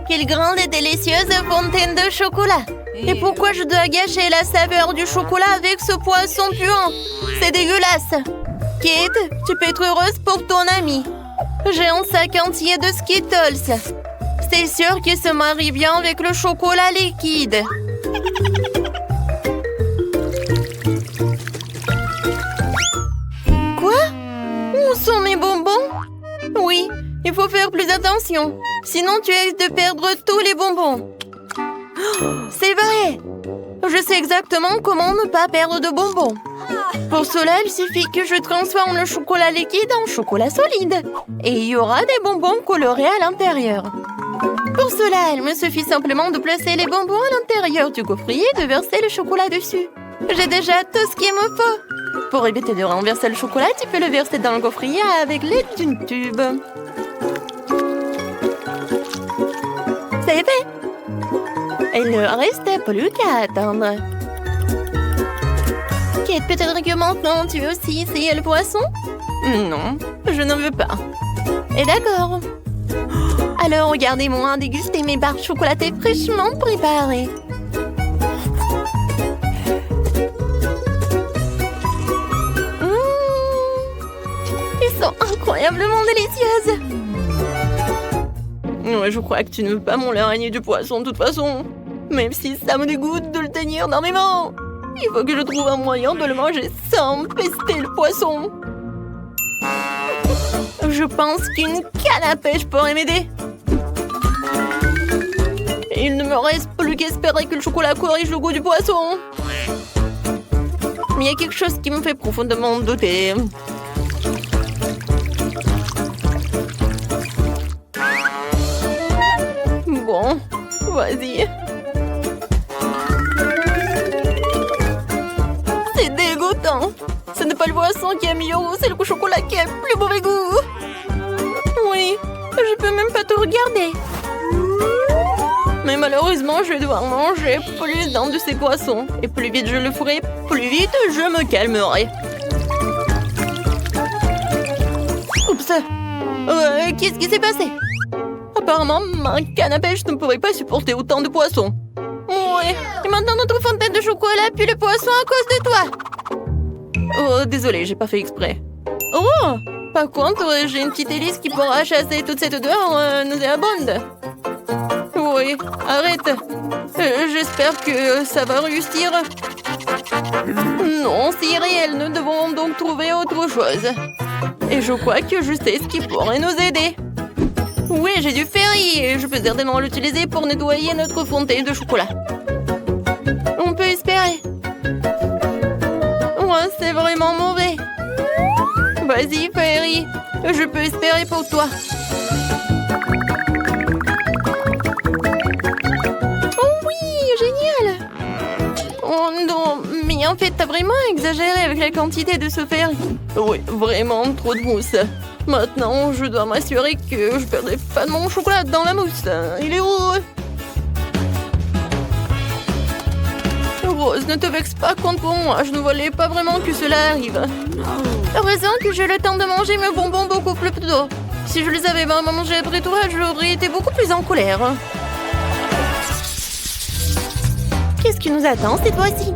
Quelle grande et délicieuse fontaine de chocolat! Et pourquoi je dois gâcher la saveur du chocolat avec ce poisson puant? C'est dégueulasse! Kate, tu peux être heureuse pour ton ami. J'ai un sac entier de Skittles. C'est sûr qu'il se marie bien avec le chocolat liquide. Quoi? Où sont mes bonbons? Oui, il faut faire plus attention. Sinon, tu risques de perdre tous les bonbons. C'est vrai! Je sais exactement comment ne pas perdre de bonbons. Pour cela, il suffit que je transforme le chocolat liquide en chocolat solide. Et il y aura des bonbons colorés à l'intérieur. Pour cela, il me suffit simplement de placer les bonbons à l'intérieur du gaufrier et de verser le chocolat dessus. J'ai déjà tout ce qu'il me faut. Pour éviter de renverser le chocolat, tu peux le verser dans le gaufrier avec l'aide d'une tube. C'est fait! Il ne reste plus qu'à attendre. Kate, peut-être que maintenant tu veux aussi essayer le poisson? Non, je n'en veux pas. Et d'accord. Alors regardez-moi déguster mes barres chocolatées fraîchement préparées. Ils sont incroyablement délicieuses. Ouais, je crois que tu ne veux pas mon l'araignée du poisson de toute façon. Même si ça me dégoûte de le tenir dans mes mains. Il faut que je trouve un moyen de le manger sans pester le poisson. Je pense qu'une canne à pêche pourrait m'aider. Il ne me reste plus qu'espérer que le chocolat corrige le goût du poisson. Mais il y a quelque chose qui me fait profondément douter. Bon, vas-y. C'est dégoûtant. Ce n'est pas le poisson qui est mieux, c'est le chocolat qui a le plus mauvais goût. Oui, je peux même pas te regarder. Mais malheureusement, je vais devoir manger plus d'un de ces poissons. Et plus vite je le ferai, plus vite je me calmerai. Oups. Qu'est-ce qui s'est passé? Apparemment, ma canne à pêche ne pourrait pas supporter autant de poissons. Ouais, et maintenant notre fontaine de chocolat pue le poisson à cause de toi. Oh, désolé, j'ai pas fait exprès. Oh, par contre, j'ai une petite hélice qui pourra chasser toute cette odeur nauséabonde. Oui, arrête. J'espère que ça va réussir. Non, c'est réel, nous devons donc trouver autre chose. Et je crois que je sais ce qui pourrait nous aider. Oui, j'ai du ferry et je peux certainement l'utiliser pour nettoyer notre fontaine de chocolat. On peut espérer. Ouais, c'est vraiment mauvais. Vas-y, Ferry. Je peux espérer pour toi. Oh oui, génial. Oh non, mais en fait, t'as vraiment exagéré avec la quantité de ce Ferry. Oui, vraiment trop de mousse. Maintenant, je dois m'assurer que je ne perdrai pas de mon chocolat dans la mousse. Il est où? Rose, ne te vexe pas contre moi. Je ne voulais pas vraiment que cela arrive. Heureusement que j'ai le temps de manger mes bonbons beaucoup plus tôt. Si je les avais vraiment mangés après toi, j'aurais été beaucoup plus en colère. Qu'est-ce qui nous attend cette fois-ci?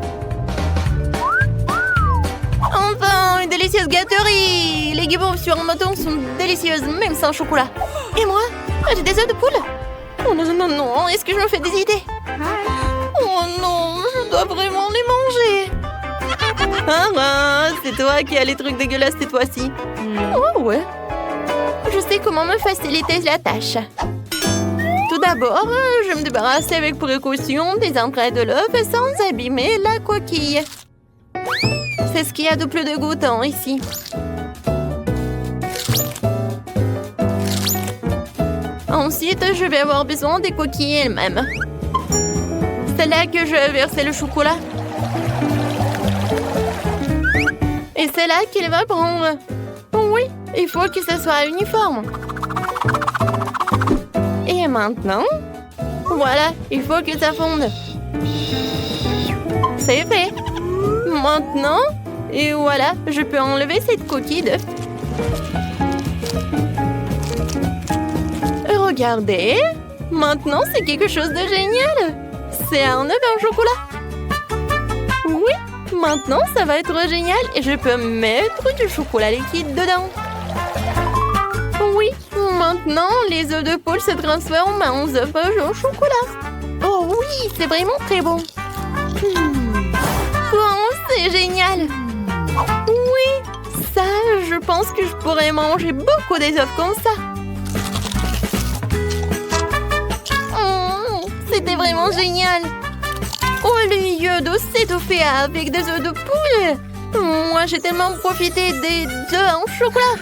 Enfin, une délicieuse gâterie! Les guimauves sur un bâton sont délicieuses, même sans chocolat. Et moi? J'ai des œufs de poule? Oh non, non, non, non, est-ce que je me fais des idées? Oh non, je dois vraiment les manger. Ah, c'est toi qui as les trucs dégueulasses cette fois-ci. Oh ouais. Je sais comment me faciliter la tâche. Tout d'abord, je vais me débarrasser avec précaution des entrailles de l'œuf sans abîmer la coquille. C'est ce qu'il y a de plus dégoûtant ici. Ensuite, je vais avoir besoin des coquilles elles-mêmes. C'est là que je vais verser le chocolat. Et c'est là qu'il va prendre. Oui, il faut que ce soit uniforme. Et maintenant, voilà, il faut que ça fonde. C'est fait. Maintenant, et voilà, je peux enlever cette coquille d'œuf. Regardez, Maintenant, c'est quelque chose de génial. C'est un œuf en chocolat. Oui, maintenant, ça va être génial et je peux mettre du chocolat liquide dedans. Oui, maintenant, les œufs de poule se transforment en œufs au chocolat. Oh oui, c'est vraiment très bon. Oh, c'est génial. Oui, ça, je pense que je pourrais manger beaucoup des œufs comme ça. C'était vraiment génial. Au lieu de s'étouffer avec des œufs de poule, moi j'ai tellement profité des œufs en chocolat.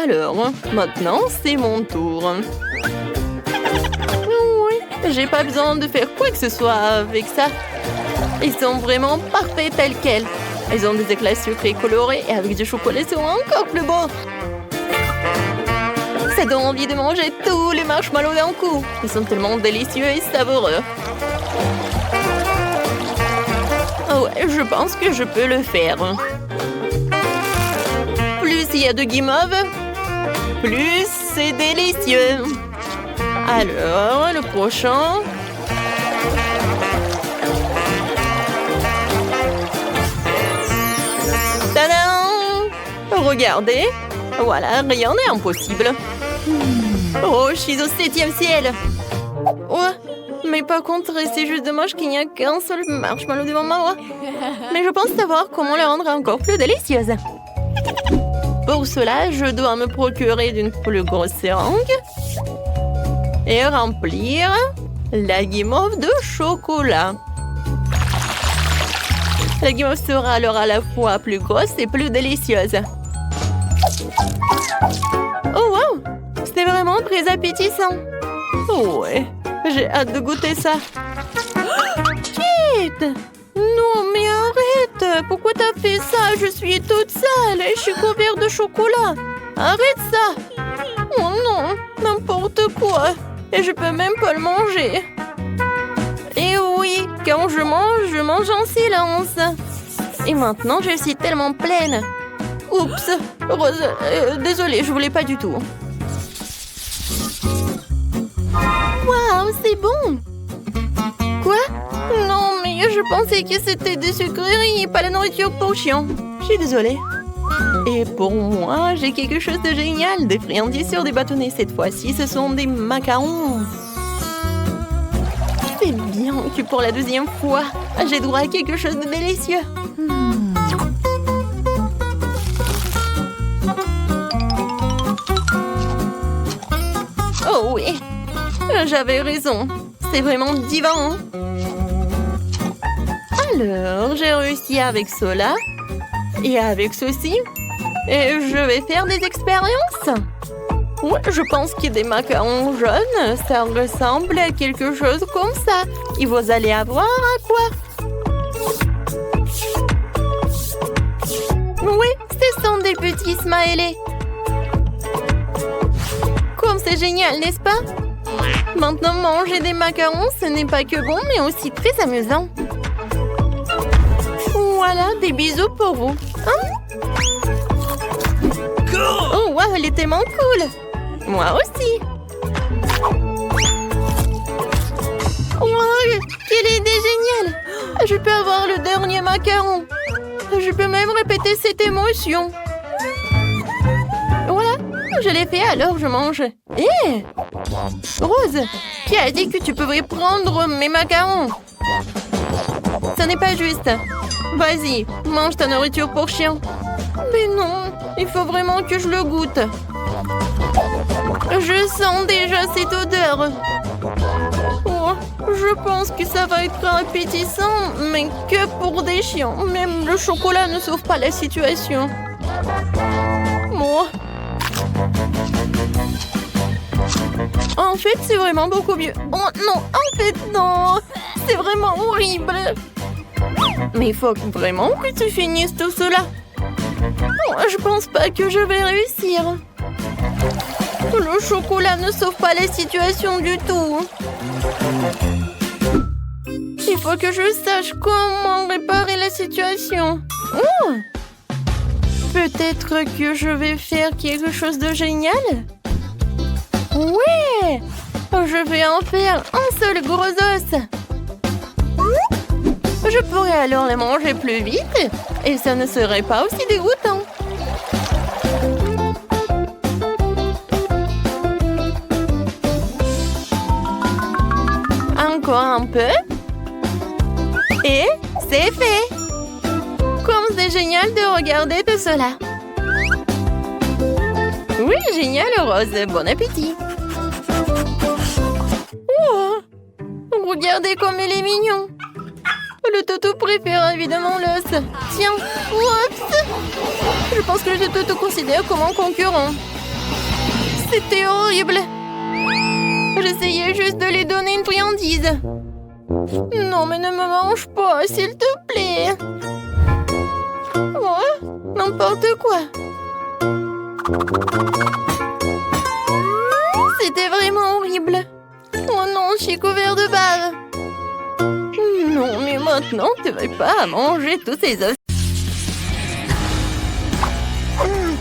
Alors, maintenant c'est mon tour. Oui, j'ai pas besoin de faire quoi que ce soit avec ça. Ils sont vraiment parfaits tels quels. Ils ont des éclats sucrés colorés et avec du chocolat ils sont encore plus beaux. Ça donne envie de manger tous les marshmallows d'un coup. Ils sont tellement délicieux et savoureux. Oh ouais, je pense que je peux le faire. Plus il y a de guimauve, plus c'est délicieux. Alors, le prochain. Tadam! Regardez. Voilà, rien n'est impossible. Oh, je suis au 7e ciel. Ouais, mais par contre, c'est juste dommage qu'il n'y a qu'un seul marshmallow devant moi. Mais je pense savoir comment le rendre encore plus délicieuse. Pour cela, je dois me procurer d'une plus grosse seringue et remplir la guimauve de chocolat. La guimauve sera alors à la fois plus grosse et plus délicieuse. Oh wow! C'est vraiment très appétissant. Oh ouais, j'ai hâte de goûter ça. Kate! Non mais arrête! Pourquoi t'as fait ça? Je suis toute sale et je suis couverte de chocolat. Arrête ça! Oh non, n'importe quoi. Et je peux même pas le manger. Et oui, quand je mange en silence. Et maintenant, je suis tellement pleine. Oups, Rose, désolée, je voulais pas du tout. Waouh, c'est bon! Quoi? Non, mais je pensais que c'était des sucreries et pas la nourriture pour chien. Je suis désolée. Et pour moi, j'ai quelque chose de génial. Des friandises sur des bâtonnets. Cette fois-ci, ce sont des macarons. C'est bien que pour la 2e fois, j'ai droit à quelque chose de délicieux. Oh oui, j'avais raison. C'est vraiment divin. Alors, j'ai réussi avec cela et avec ceci. Et je vais faire des expériences. Ouais, je pense que des macarons jaunes, ça ressemble à quelque chose comme ça. Et vous allez avoir à quoi? Oui, ce sont des petits smileys. Comme c'est génial, n'est-ce pas? Maintenant, manger des macarons, ce n'est pas que bon, mais aussi très amusant. Voilà, des bisous pour vous. Hein? Oh, wow, elle est tellement cool. Moi aussi. Wow, quelle idée géniale. Je peux avoir le dernier macaron. Je peux même répéter cette émotion. Voilà, je l'ai fait, alors je mange. Hé! Rose, qui a dit que tu pouvais prendre mes macarons? Ce n'est pas juste. Vas-y, mange ta nourriture pour chien. Mais non, il faut vraiment que je le goûte. Je sens déjà cette odeur. Oh, je pense que ça va être appétissant, mais que pour des chiens. Même le chocolat ne sauve pas la situation. Moi. En fait, c'est vraiment beaucoup mieux. Oh non, en fait, non. C'est vraiment horrible. Mais il faut vraiment que tu finisses tout cela. Oh, je pense pas que je vais réussir. Le chocolat ne sauve pas la situation du tout. Il faut que je sache comment réparer la situation. Oh! Peut-être que je vais faire quelque chose de génial? Ouais! Je vais en faire un seul gros os. Je pourrais alors les manger plus vite et ça ne serait pas aussi dégoûtant. Encore un peu. Et c'est fait. Comme c'est génial de regarder tout cela. Oui, génial, Rose. Bon appétit. Oh, regardez comme il est mignon. Le toutou préfère évidemment l'os. Tiens, oups. Je pense que le toutou considère comme un concurrent. C'était horrible. J'essayais juste de lui donner une friandise. Non, mais ne me mange pas, s'il te plaît. Oh, n'importe quoi. C'était vraiment horrible. Oh non, je suis couvert de bave. Non, mais maintenant, tu ne vas pas manger tous ces os.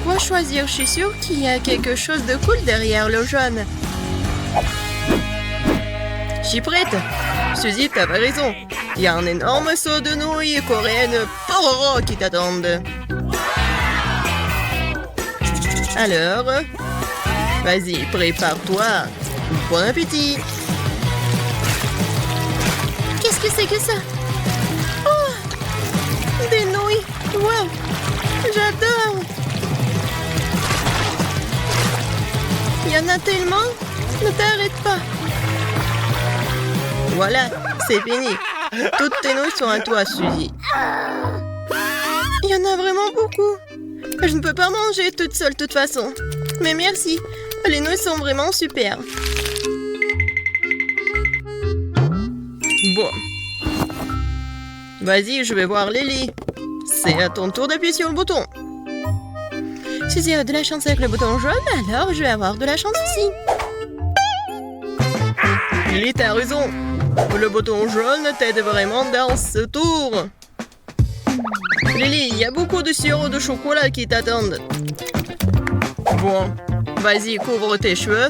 Quoi choisir? Je suis sûre qu'il y a quelque chose de cool derrière le jaune. Je suis prête. Suzy, t'avais raison. Il y a un énorme seau de nouilles coréennes pororo qui t'attendent. Alors, vas-y, prépare-toi. Bon appétit. Qu'est-ce que c'est que ça? Oh, des nouilles. Wow, j'adore. Il y en a tellement. Ne t'arrête pas. Voilà, c'est fini. Toutes tes nouilles sont à toi, Suzy. Il y en a vraiment beaucoup. Je ne peux pas manger toute seule de toute façon. Mais merci, les nouilles sont vraiment super. Bon. Vas-y, je vais voir Lily. C'est à ton tour d'appuyer sur le bouton. Suzy a de la chance avec le bouton jaune, alors je vais avoir de la chance aussi. Lily, t'as raison. Le bouton jaune t'aide vraiment dans ce tour. Lily, il y a beaucoup de sirop de chocolat qui t'attendent. Bon, vas-y, couvre tes cheveux.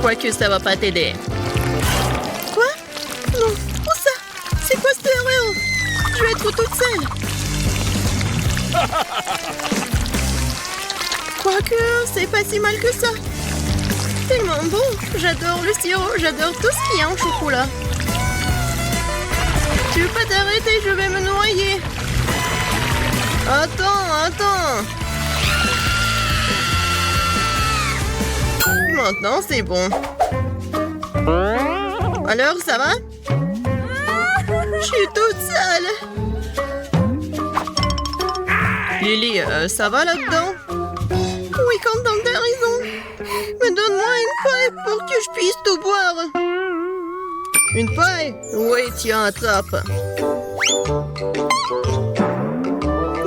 Quoique ça va pas t'aider. Quoi? Non, où ça? C'est quoi cette erreur? Je vais être toute seule. Quoique, c'est pas si mal que ça. Tellement bon. J'adore le sirop, j'adore tout ce qu'il y a en chocolat. Tu veux pas t'arrêter, je vais me noyer. Attends. Maintenant, c'est bon. Alors, ça va? Je suis toute seule. Lily, ça va là-dedans? Oui, Quentin, t'as raison. Mais donne-moi une paille pour que je puisse tout boire. Une paille? Oui, tiens, attrape.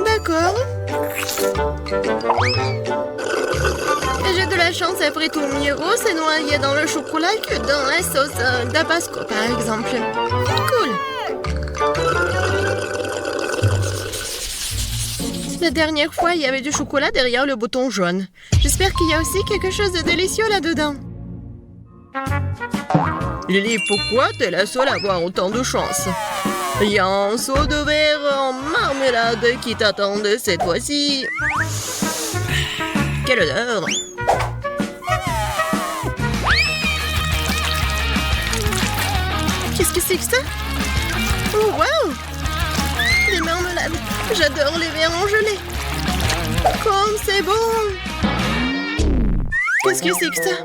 D'accord. J'ai de la chance après tout. Miro s'est noyé dans le chocolat que dans la sauce tabasco, par exemple. Cool. La dernière fois, il y avait du chocolat derrière le bouton jaune. J'espère qu'il y a aussi quelque chose de délicieux là-dedans. Lily, pourquoi t'es la seule à avoir autant de chance? Il y a un seau de verre en marmelade qui t'attendait cette fois-ci. Quelle odeur! Qu'est-ce que c'est que ça? Oh, wow! Des marmelades! J'adore les verres en gelée! Comme c'est bon! Qu'est-ce que c'est que ça?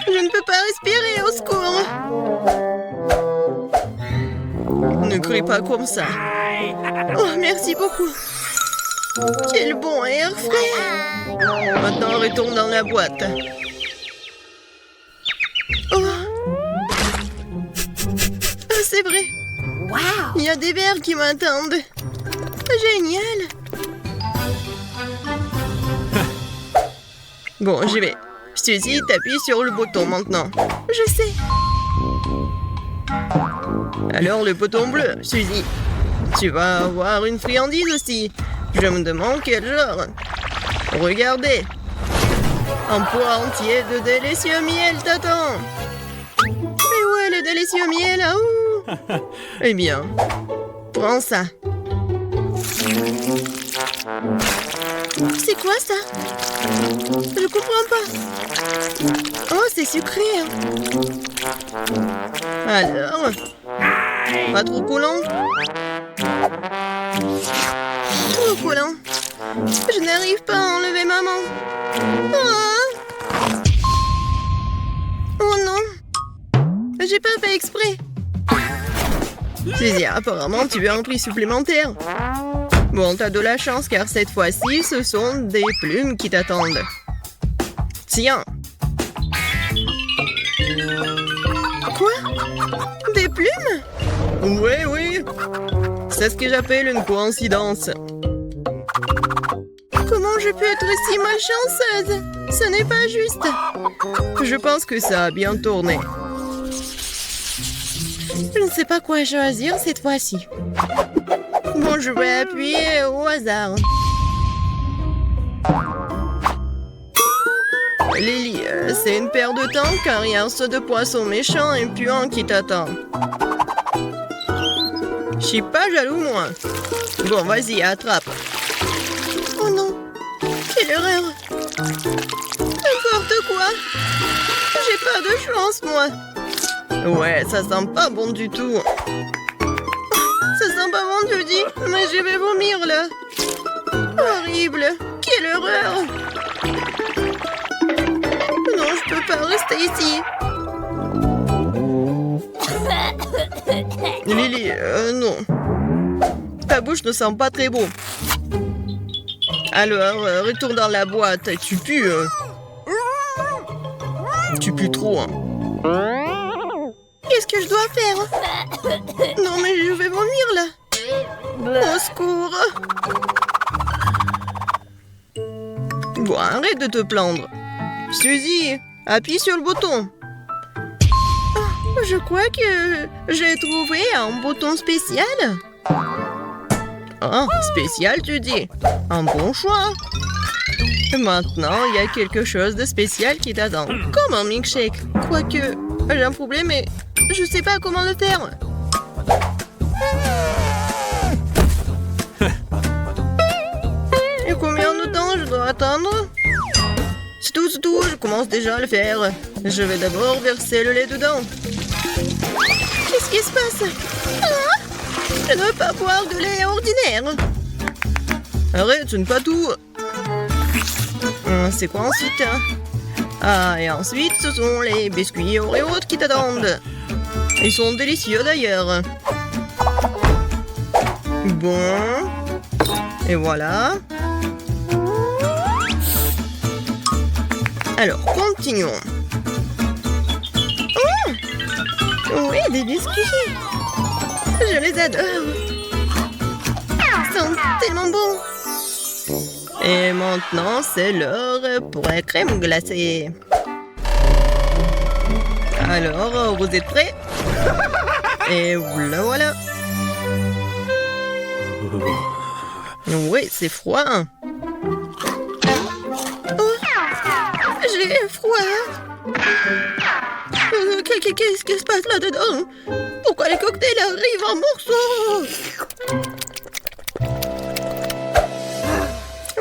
Je ne peux pas respirer, au secours! Ne crie pas comme ça. Oh, merci beaucoup. Quel bon air frais. Maintenant, retourne dans la boîte. Oh. C'est vrai. Wow! Il y a des verres qui m'attendent. Génial. Bon, j'y vais. Suzy, t'appuies sur le bouton maintenant. Je sais. Alors, le bouton bleu, Suzy. Tu vas avoir une friandise aussi. Je me demande quel genre. Regardez. Un poids entier de délicieux miel t'attend. Mais où est le délicieux miel? Ouh. Eh bien, prends ça. C'est quoi ça? Je comprends pas. Oh, c'est sucré. Alors, pas trop collant? Trop collant. Je n'arrive pas à enlever maman. Oh non. J'ai pas fait exprès. Suzy, apparemment tu veux un prix supplémentaire. Bon, t'as de la chance car cette fois-ci, ce sont des plumes qui t'attendent. Tiens. Quoi? Des plumes? Oui. C'est ce que j'appelle une coïncidence. Comment je peux être si malchanceuse? Ce n'est pas juste. Je pense que ça a bien tourné. Je ne sais pas quoi choisir cette fois-ci. Bon, je vais appuyer au hasard. Lily, c'est une perte de temps car il y a un saut de poisson méchant et puant qui t'attend. Je suis pas jaloux, moi. Bon, vas-y, attrape. Oh non, quelle erreur. N'importe quoi. J'ai pas de chance, moi. Ouais, ça sent pas bon du tout. Ça sent pas bon, tu dis, mais je vais vomir, là. Horrible. Quelle horreur. Non, je peux pas rester ici. Lily, non. Ta bouche ne sent pas très bon. Alors, retourne dans la boîte. Tu pues. Tu pues trop, hein. Qu'est-ce que je dois faire? Non, mais je vais vomir, là. Au secours. Bon, arrête de te plaindre. Suzy, appuie sur le bouton. Oh, je crois que j'ai trouvé un bouton spécial. Ah, spécial, tu dis? Un bon choix. Maintenant, il y a quelque chose de spécial qui t'attend. Comme un milkshake. Quoique, j'ai un problème, mais je sais pas comment le faire. Et combien de temps je dois attendre? C'est tout, je commence déjà à le faire. Je vais d'abord verser le lait dedans. Qu'est-ce qui se passe? Ah, je ne veux pas boire de lait ordinaire. Arrête, ce n'est pas tout. C'est quoi ensuite? Ah, et ensuite, ce sont les biscuits Oreos qui t'attendent. Ils sont délicieux d'ailleurs. Bon. Et voilà. Alors, continuons. Oh! Oui, des biscuits. Je les adore. Ils sont tellement bons. Et maintenant, c'est l'heure pour la crème glacée. Alors, vous êtes prêts? Et voilà. Oui, c'est froid. Oh, j'ai froid. Qu'est-ce qui se passe là-dedans? Pourquoi les cocktails arrivent en morceaux?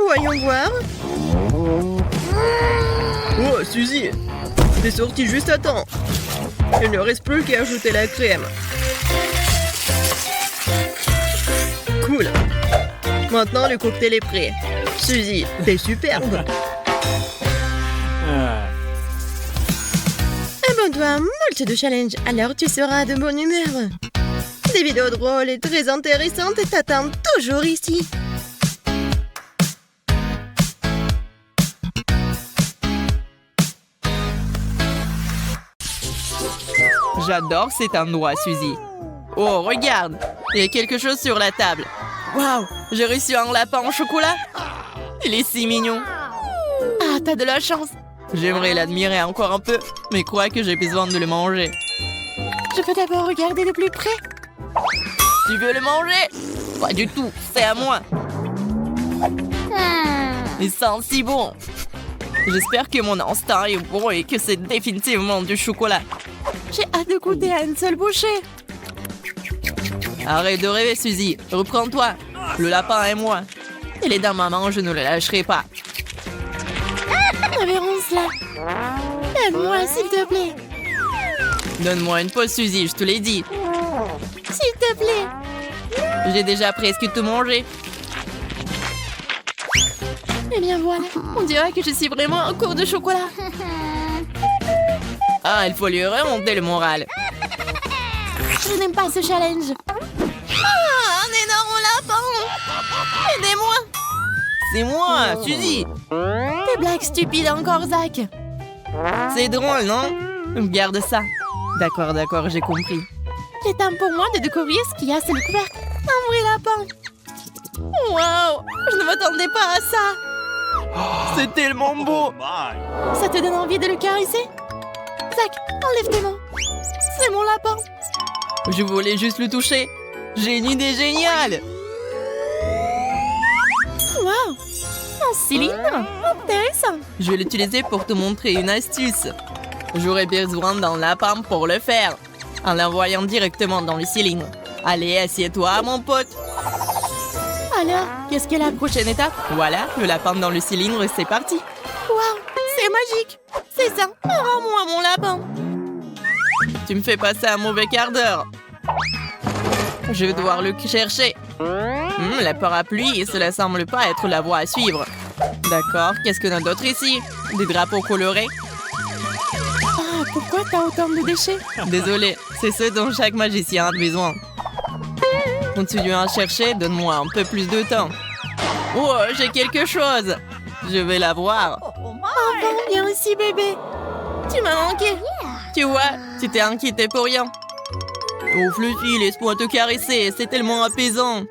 Voyons voir. Oh, Suzy, t'es sortie juste à temps. Il ne reste plus qu'à ajouter la crème. Cool. Maintenant, le cocktail est prêt. Suzy, t'es superbe. Abonne-toi moult de challenge, alors tu seras de bonne humeur. Des vidéos drôles et très intéressantes t'attendent toujours ici. J'adore cet endroit, Suzy. Oh, regarde, il y a quelque chose sur la table. Waouh, j'ai reçu un lapin en chocolat. Il est si mignon. Ah, t'as de la chance. J'aimerais l'admirer encore un peu, mais crois que j'ai besoin de le manger. Je peux d'abord regarder de plus près. Tu veux le manger? Pas du tout, c'est à moi. Il sent si bon. J'espère que mon instinct est bon et que c'est définitivement du chocolat. J'ai hâte de goûter à une seule bouchée. Arrête de rêver, Suzy. Reprends-toi. Le lapin et moi. Il est dans ma main, je ne le lâcherai pas. Révérence là. Aide-moi, s'il te plaît. Donne-moi une pause, Suzy, je te l'ai dit. S'il te plaît. J'ai déjà presque tout mangé. Eh bien voilà, on dirait que je suis vraiment en cours de chocolat. Ah, il faut lui remonter le moral. Je n'aime pas ce challenge. Ah, un énorme lapin. Aidez-moi. C'est moi, Suzy. Des blagues stupides encore, Zach. C'est drôle, non? Garde ça. D'accord, d'accord, j'ai compris. Il est temps pour moi de découvrir ce qu'il y a sous le couvercle. Un vrai lapin. Waouh, je ne m'attendais pas à ça. C'est tellement beau. Ça te donne envie de le caresser? Zach, enlève tes mains. C'est mon lapin. Je voulais juste le toucher. J'ai une idée géniale. Waouh, un cylindre. Intéressant. Je vais l'utiliser pour te montrer une astuce. J'aurai besoin d'un lapin pour le faire, en l'envoyant directement dans le cylindre. Allez, assieds-toi, mon pote. Alors, qu'est-ce qu'est la prochaine étape? Voilà, le lapin dans le cylindre, c'est parti. Waouh, c'est magique. C'est ça. Rends-moi mon lapin. Tu me fais passer un mauvais quart d'heure. Je vais devoir le chercher. La parapluie, cela semble pas être la voie à suivre. D'accord, qu'est-ce qu'on a d'autre ici? Des drapeaux colorés? Ah, pourquoi t'as autant de déchets? Désolé, c'est ce dont chaque magicien a besoin. Continuons à chercher, donne-moi un peu plus de temps. Oh, j'ai quelque chose. Je vais la voir. Enfin, viens ici, bébé. Tu m'as manqué. Tu vois, tu t'es inquiété pour rien. Oh, Fluffy, laisse-moi te caresser, c'est tellement apaisant.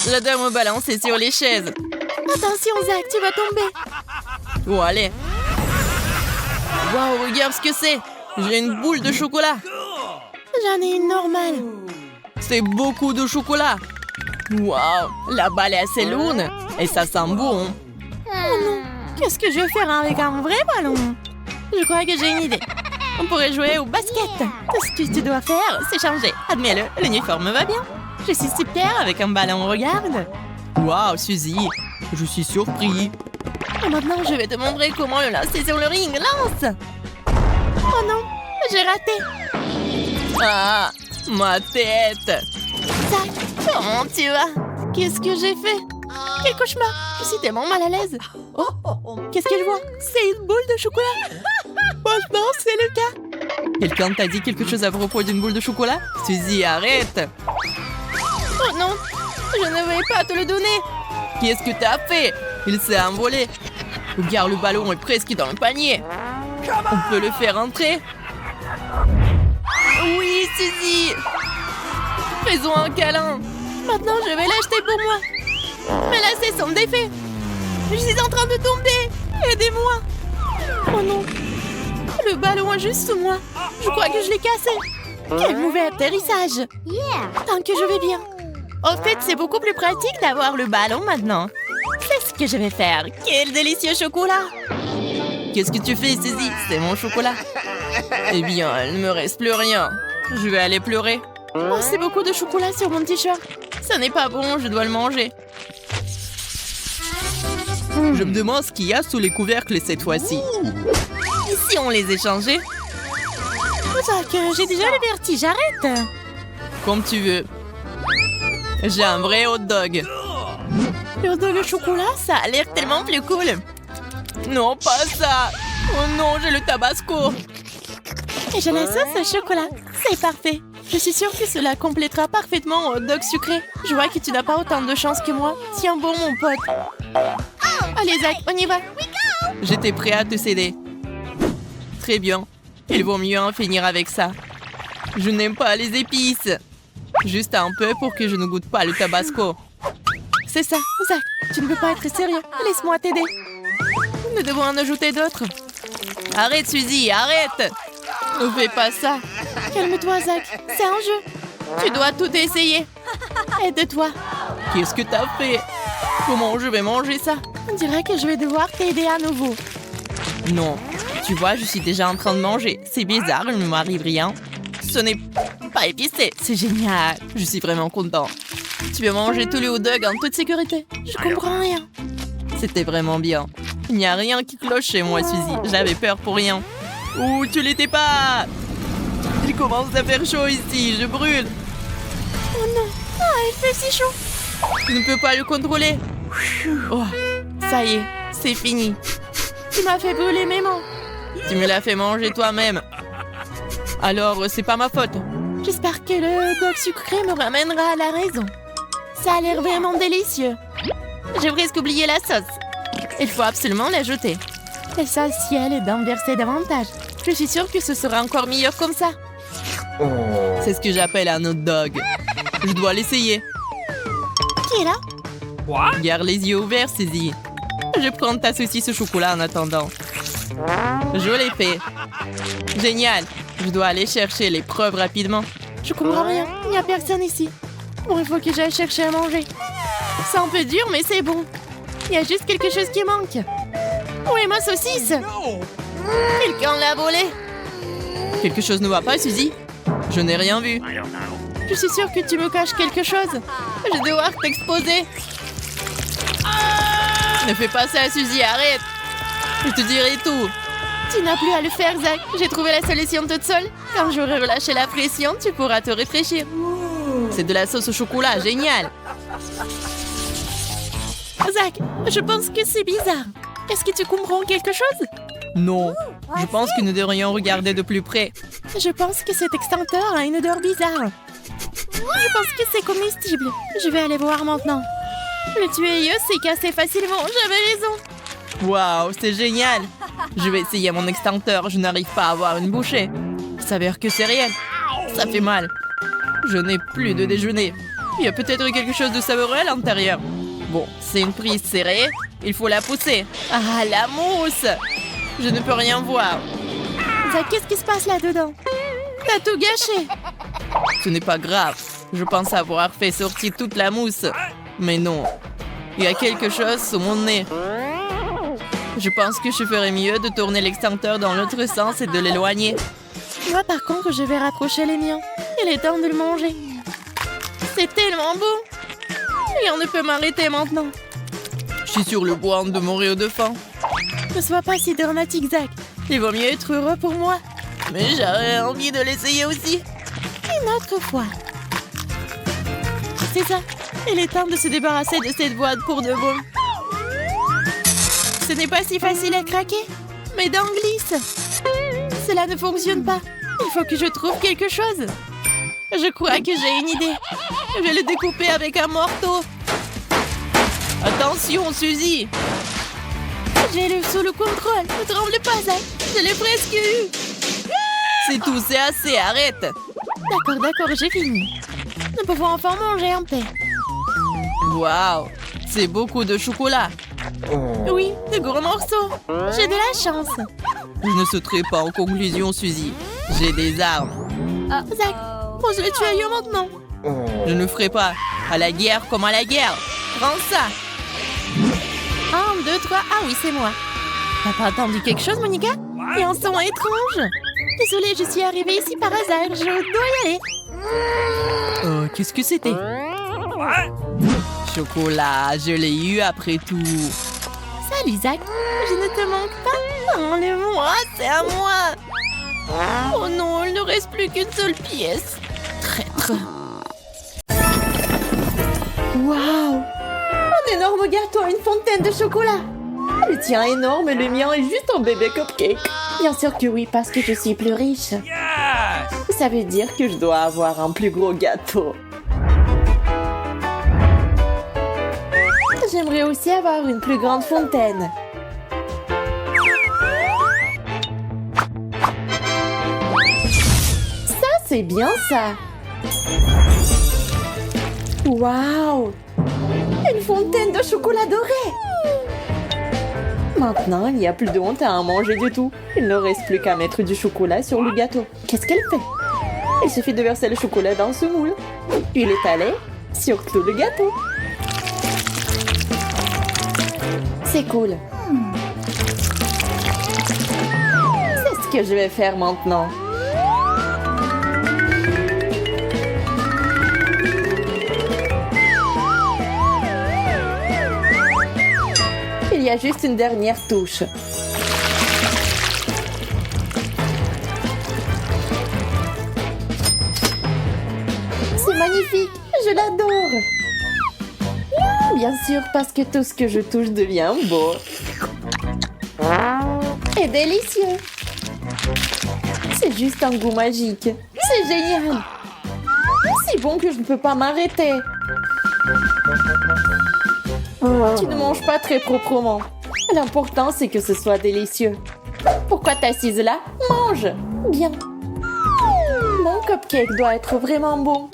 J'adore me balancer sur les chaises. Attention, Zach, tu vas tomber. Oh, allez. Waouh, regarde ce que c'est. J'ai une boule de chocolat. J'en ai une normale. C'est beaucoup de chocolat. Waouh, la balle est assez lourde. Et ça sent bon. Oh non, qu'est-ce que je vais faire avec un vrai ballon? Je crois que j'ai une idée. On pourrait jouer au basket. Tout ce que tu dois faire, c'est changer. Admets-le, l'uniforme va bien. Je suis super avec un ballon, regarde. Waouh, Suzy, je suis surpris. Et maintenant, je vais te montrer comment le lancer sur le ring. Lance! Oh non, j'ai raté. Ah, ma tête. Zach, comment tu vas? Qu'est-ce que j'ai fait? Quel cauchemar! Je suis tellement mal à l'aise. Oh, qu'est-ce que je vois? C'est une boule de chocolat. Franchement, c'est le cas. Quelqu'un t'a dit quelque chose à propos d'une boule de chocolat? Suzy, arrête. Oh non, je ne vais pas te le donner. Qu'est-ce que t'as fait? Il s'est envolé. Regarde, le ballon est presque dans le panier. On peut le faire entrer? Oui, Suzy. Faisons un câlin. Maintenant, je vais l'acheter pour moi. Mais là, c'est son défait. Je suis en train de tomber. Aidez-moi. Oh non. Le ballon est juste sous moi. Je crois que je l'ai cassé. Quel mauvais atterrissage. Tant que je vais bien. En fait, c'est beaucoup plus pratique d'avoir le ballon maintenant. C'est ce que je vais faire. Quel délicieux chocolat. Qu'est-ce que tu fais, Suzy? C'est mon chocolat. Eh bien, il ne me reste plus rien. Je vais aller pleurer. Oh, c'est beaucoup de chocolat sur mon t-shirt. Ça n'est pas bon, je dois le manger. Je me demande ce qu'il y a sous les couvercles cette fois-ci. Et si on les échangeait? Zach, j'ai déjà le vertige, arrête. Comme tu veux. J'ai un vrai hot dog. Le hot dog au chocolat, ça a l'air tellement plus cool. Non, pas ça. Oh non, j'ai le tabasco. Et j'ai la sauce au chocolat. C'est parfait. Je suis sûre que cela complétera parfaitement un hot dog sucré. Je vois que tu n'as pas autant de chance que moi. Tiens bon, mon pote. Allez, Zach, on y va. J'étais prêt à te céder. Très bien. Il vaut mieux en finir avec ça. Je n'aime pas les épices. Juste un peu pour que je ne goûte pas le tabasco. C'est ça, Zach. Tu ne peux pas être sérieux. Laisse-moi t'aider. Nous devons en ajouter d'autres. Arrête, Suzy, arrête. Ne fais pas ça. Calme-toi, Zach. C'est un jeu. Tu dois tout essayer. Aide-toi. Qu'est-ce que t'as fait? Comment je vais manger ça? On dirait que je vais devoir t'aider à nouveau. Non, tu vois, je suis déjà en train de manger. C'est bizarre, il ne m'arrive rien. Ce n'est pas épicé, c'est génial. Je suis vraiment content. Tu vas manger tous les hot dogs en toute sécurité. Je comprends rien. C'était vraiment bien. Il n'y a rien qui cloche chez moi, Suzy. J'avais peur pour rien. Ouh, tu l'étais pas! Il commence à faire chaud ici, je brûle. Oh non, il fait si chaud. Je ne peux pas le contrôler. Oh, ça y est, c'est fini. Tu m'as fait brûler mes mains. Tu me l'as fait manger toi-même. Alors, c'est pas ma faute. J'espère que le dog sucré me ramènera à la raison. Ça a l'air vraiment délicieux. J'ai presque oublié la sauce. Il faut absolument l'ajouter. L'essentiel est d'en verser davantage. Je suis sûre que ce sera encore meilleur comme ça. C'est ce que j'appelle un hot dog. Je dois l'essayer. Qui est là? Garde les yeux ouverts, Suzy. Je prends ta saucisse au chocolat en attendant. Je l'ai fait. Génial. Je dois aller chercher les preuves rapidement. Je comprends rien. Il n'y a personne ici. Bon, il faut que j'aille chercher à manger. C'est un peu dur, mais c'est bon. Il y a juste quelque chose qui manque. Où est ma saucisse? Quelqu'un l'a volée. Quelque chose ne va pas, Suzy? Je n'ai rien vu. Je suis sûre que tu me caches quelque chose. Je vais devoir t'exposer. Ne fais pas ça, Suzy, arrête. Je te dirai tout. Tu n'as plus à le faire, Zach. J'ai trouvé la solution toute seule. Quand j'aurai relâché la pression, tu pourras te rafraîchir. C'est de la sauce au chocolat, génial. Zach, je pense que c'est bizarre. Est-ce que tu comprends quelque chose? Non. Je pense que nous devrions regarder de plus près. Je pense que cet extincteur a une odeur bizarre. Je pense que c'est comestible. Je vais aller voir maintenant. Le tuyau s'est cassé facilement. J'avais raison. Waouh, c'est génial. Je vais essayer mon extincteur. Je n'arrive pas à avoir une bouchée. Il s'avère que c'est réel. Ça fait mal. Je n'ai plus de déjeuner. Il y a peut-être quelque chose de savoureux à l'intérieur. Bon, c'est une prise serrée. Il faut la pousser. Ah, la mousse! Je ne peux rien voir. Zach, qu'est-ce qui se passe là-dedans? T'as tout gâché. Ce n'est pas grave. Je pense avoir fait sortir toute la mousse. Mais non. Il y a quelque chose sous mon nez. Je pense que je ferais mieux de tourner l'extincteur dans l'autre sens et de l'éloigner. Moi, par contre, je vais rapprocher les miens. Il est temps de le manger. C'est tellement beau. Rien ne peut m'arrêter maintenant. Je suis sur le point de mourir de faim. Ne sois pas si dramatique, Zach. Il vaut mieux être heureux pour moi. Mais j'aurais envie de l'essayer aussi. Une autre fois. C'est ça. Il est temps de se débarrasser de cette boîte pour de bon. Ce n'est pas si facile à craquer. Mes dents glissent. Cela ne fonctionne pas. Il faut que je trouve quelque chose. Je crois que j'ai une idée. Je vais le découper avec un marteau. Attention, Suzy. J'ai le sous le contrôle. Ne tremble pas, Zach. Je l'ai presque eu. C'est tout, c'est assez, arrête. D'accord, j'ai fini. Nous pouvons enfin manger en paix. Waouh, c'est beaucoup de chocolat. Oui, de gros morceaux. J'ai de la chance. Je ne sauterai pas en conclusion, Suzy. J'ai des armes. Zach, pose le tuyau maintenant. Je ne ferai pas. À la guerre comme à la guerre. Prends ça. 1, 2, 3. Ah oui, c'est moi. T'as pas entendu quelque chose, Monica? Il y a un son étrange. Désolée, je suis arrivée ici par hasard. Je dois y aller. Oh, qu'est-ce que c'était? Chocolat, je l'ai eu après tout. Salut, Zach. Je ne te manque pas. Enlève-moi, c'est à moi. Oh non, il ne reste plus qu'une seule pièce. Traître. Waouh! Un énorme gâteau, une fontaine de chocolat. Le tien est énorme et le mien est juste un bébé cupcake. Bien sûr que oui, parce que je suis plus riche. Ça veut dire que je dois avoir un plus gros gâteau. J'aimerais aussi avoir une plus grande fontaine. Ça, c'est bien ça. Waouh! Une fontaine de chocolat doré! Maintenant, il n'y a plus de honte à en manger du tout. Il ne reste plus qu'à mettre du chocolat sur le gâteau. Qu'est-ce qu'elle fait? Il suffit de verser le chocolat dans ce moule. Puis l'étaler sur tout le gâteau. C'est cool. C'est ce que je vais faire maintenant. Il y a juste une dernière touche. C'est magnifique, je l'adore. Bien sûr, parce que tout ce que je touche devient beau. Et délicieux. C'est juste un goût magique. C'est génial. Si bon que je ne peux pas m'arrêter. Tu ne manges pas très proprement. L'important, c'est que ce soit délicieux. Pourquoi t'assises là? Mange. Bien. Mon cupcake doit être vraiment bon.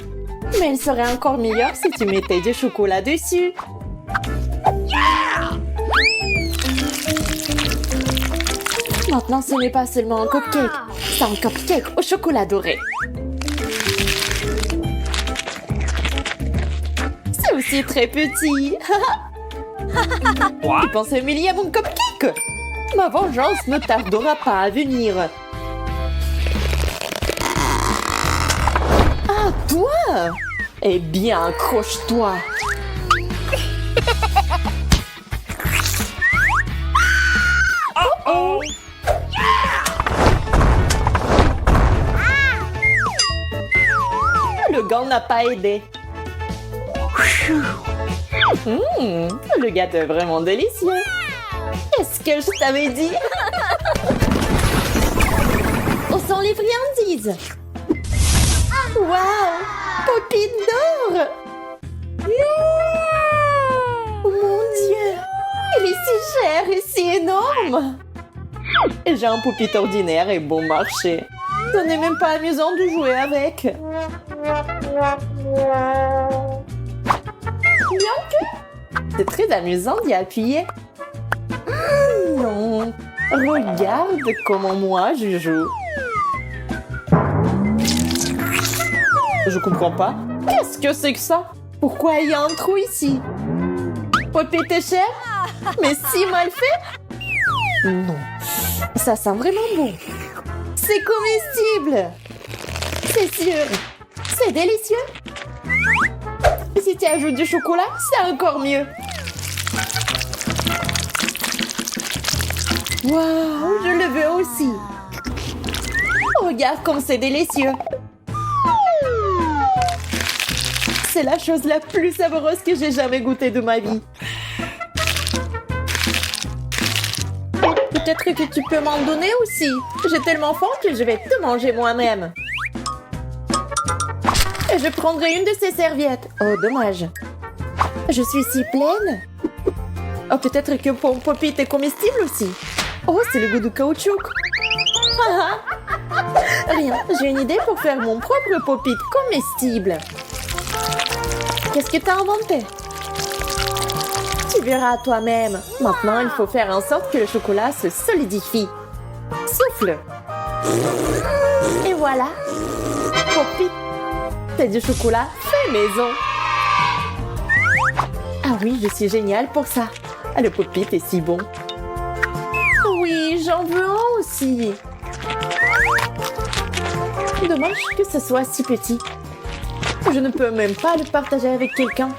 Mais il serait encore meilleur si tu mettais du chocolat dessus. Maintenant, ce n'est pas seulement un cupcake. C'est un cupcake au chocolat doré. C'est aussi très petit. Tu penses humilier mon cupcake? Ma vengeance ne tardera pas à venir. Ah, toi? Eh bien, accroche-toi. Oh! Le gant n'a pas aidé. Le gâteau est vraiment délicieux. Est-ce que je t'avais dit? Où sont les friandises? Waouh! Poppy d'or! Oh mon Dieu! Il est si cher et si énorme! Et j'ai un Poppy ordinaire et bon marché. Ce n'est même pas amusant de jouer avec. Bien que c'est très amusant d'y appuyer. Non, regarde comment moi je joue. Je comprends pas. Qu'est-ce que c'est que ça? Pourquoi il y a un trou ici? Poppy t'es cher? Mais si mal fait? Non. Ça sent vraiment bon. C'est comestible. C'est sûr. C'est délicieux. Si tu ajoutes du chocolat, c'est encore mieux. Waouh, je le veux aussi. Regarde comme c'est délicieux. C'est la chose la plus savoureuse que j'ai jamais goûtée de ma vie. Peut-être que tu peux m'en donner aussi. J'ai tellement faim que je vais tout manger moi-même. Et je prendrai une de ces serviettes. Oh, dommage. Je suis si pleine. Oh, peut-être que pour Poppy est comestible aussi. Oh, c'est le goût du caoutchouc. Rien, j'ai une idée pour faire mon propre Poppy comestible. Qu'est-ce que t'as inventé? Tu verras toi-même. Maintenant, il faut faire en sorte que le chocolat se solidifie. Souffle. Et voilà. Poppy. C'est du chocolat fait maison. Ah oui, je suis géniale pour ça. Le Poppy est si bon. Oui, j'en veux un aussi. Dommage que ce soit si petit. Je ne peux même pas le partager avec quelqu'un.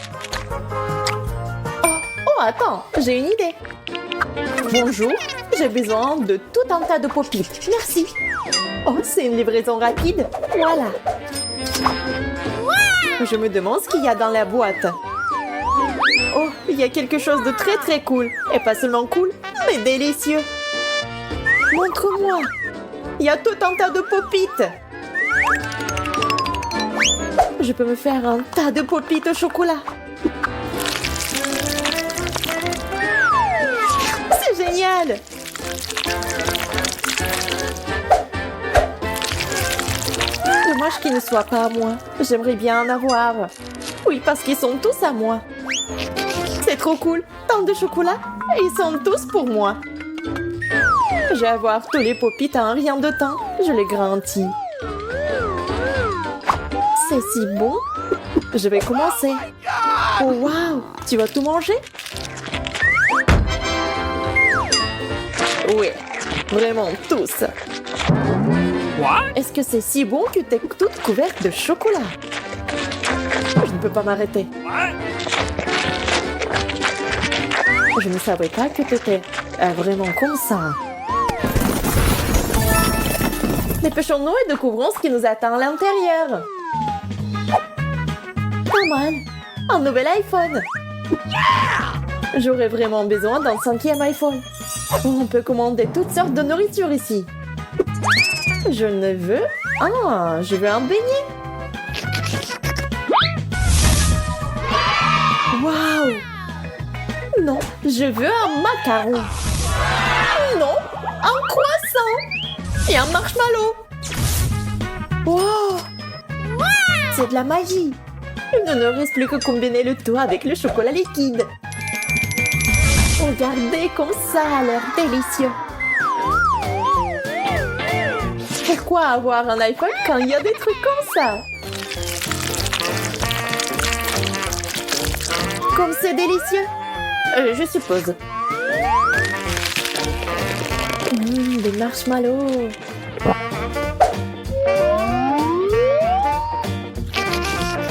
Oh, attends, j'ai une idée. Bonjour, j'ai besoin de tout un tas de Poppy. Merci. Oh, c'est une livraison rapide. Voilà. Je me demande ce qu'il y a dans la boîte. Oh, il y a quelque chose de très très cool. Et pas seulement cool, mais délicieux. Montre-moi. Il y a tout un tas de Pop-It. Je peux me faire un tas de Pop-It au chocolat. C'est génial. Dommage qu'ils ne soient pas à moi. J'aimerais bien en avoir. Oui, parce qu'ils sont tous à moi. C'est trop cool. Tant de chocolat. Et ils sont tous pour moi. Je vais avoir tous les Pop-It en rien de temps. Je les garantis. C'est si bon. Je vais commencer. Oh, waouh. Tu vas tout manger? Oui, vraiment tous. Est-ce que c'est si bon que t'es toute couverte de chocolat? Je ne peux pas m'arrêter. Je ne savais pas que t'étais vraiment comme ça. Dépêchons-nous et découvrons ce qui nous attend à l'intérieur. Pas mal. Un nouvel iPhone. J'aurais vraiment besoin d'un 5e iPhone. On peut commander toutes sortes de nourriture ici. Je ne veux... Ah, je veux un beignet. Waouh! Non, je veux un macaron. Non, un croissant. Et un marshmallow. Wow! C'est de la magie. Il ne nous reste plus que combiner le tout avec le chocolat liquide. Regardez comme ça a l'air délicieux. Pourquoi avoir un iPhone quand il y a des trucs comme ça? Comme c'est délicieux. Je suppose. Des marshmallows.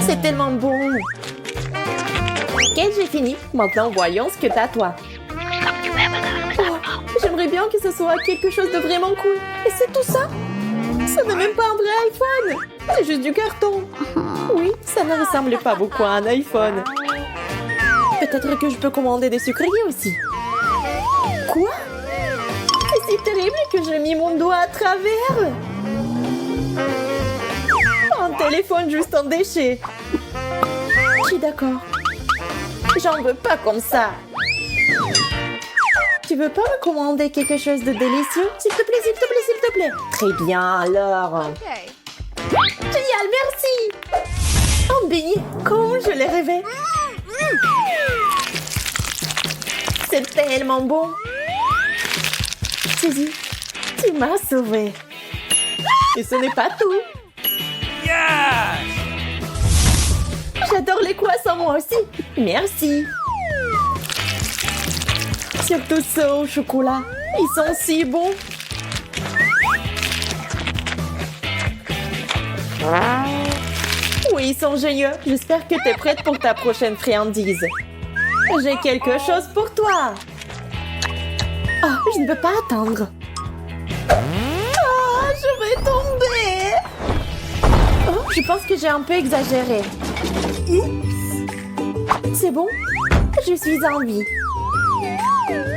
C'est tellement bon. Ok, j'ai fini. Maintenant, voyons ce que t'as, toi. Oh, j'aimerais bien que ce soit quelque chose de vraiment cool. Et c'est tout ça? Ça n'est même pas un vrai iPhone. C'est juste du carton. Oui, ça ne ressemble pas beaucoup à un iPhone. Peut-être que je peux commander des sucreries aussi. Quoi? C'est si terrible que j'ai mis mon doigt à travers. Un téléphone juste en déchet. Je suis d'accord. J'en veux pas comme ça. Tu veux pas me commander quelque chose de délicieux? S'il te plaît, s'il te plaît, s'il te plaît. Très bien, alors. Génial, merci. Un beignet, comme je l'ai rêvé. C'est tellement bon. Suzy, tu m'as sauvée. Et ce n'est pas tout. J'adore les croissants, moi aussi. Merci. Surtout ceux au chocolat. Ils sont si bons. Oui, ils sont géniaux. J'espère que tu es prête pour ta prochaine friandise. J'ai quelque chose pour toi. Oh, je ne peux pas attendre. Oh, je vais tomber. Oh, je pense que j'ai un peu exagéré. C'est bon? Je suis en vie.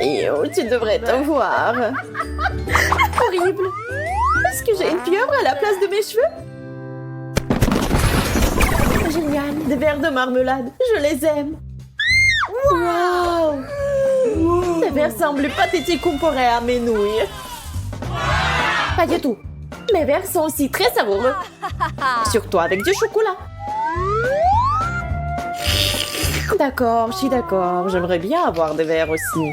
Yo, tu devrais te voir. Horrible. Est-ce que j'ai une pieuvre à la place de mes cheveux? Génial, des verres de marmelade. Je les aime. Wow! Ces verres semblent pathétiques comparés à mes nouilles. Pas du tout. Mes verres sont aussi très savoureux. Surtout avec du chocolat. D'accord, je suis d'accord. J'aimerais bien avoir des verres aussi.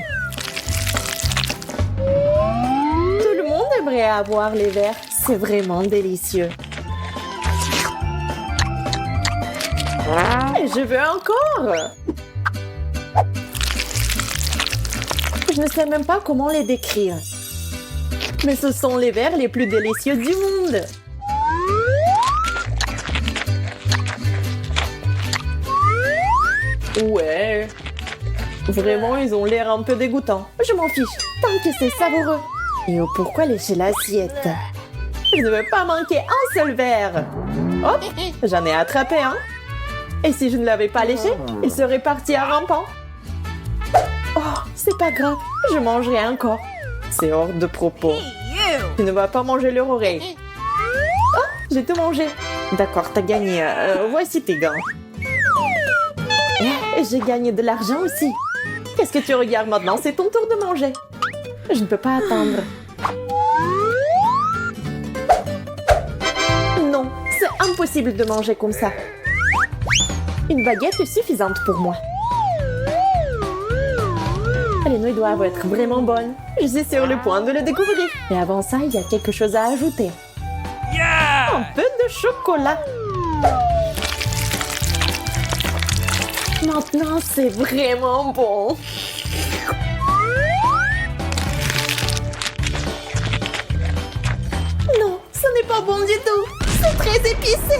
Tout le monde aimerait avoir les verres. C'est vraiment délicieux. Et je veux encore. Je ne sais même pas comment les décrire. Mais ce sont les verres les plus délicieux du monde. Ouais. Vraiment, ils ont l'air un peu dégoûtants. Je m'en fiche, tant que c'est savoureux. Et oh, pourquoi lécher l'assiette? Je ne veux pas manquer un seul verre. Hop, j'en ai attrapé un. Et si je ne l'avais pas léché, il serait parti à rampant. Oh, c'est pas grave, je mangerai encore. C'est hors de propos. Tu ne vas pas manger leur oreille. Oh, j'ai tout mangé. D'accord, t'as gagné. Voici tes gants. Et j'ai gagné de l'argent aussi. Qu'est-ce que tu regardes maintenant? C'est ton tour de manger. Je ne peux pas attendre. Non, c'est impossible de manger comme ça. Une baguette est suffisante pour moi. Les nouilles doivent être vraiment bonnes. Je suis sur le point de le découvrir. Mais avant ça, il y a quelque chose à ajouter. Un peu de chocolat. Maintenant, c'est vraiment bon. bon du tout. C'est très épicé.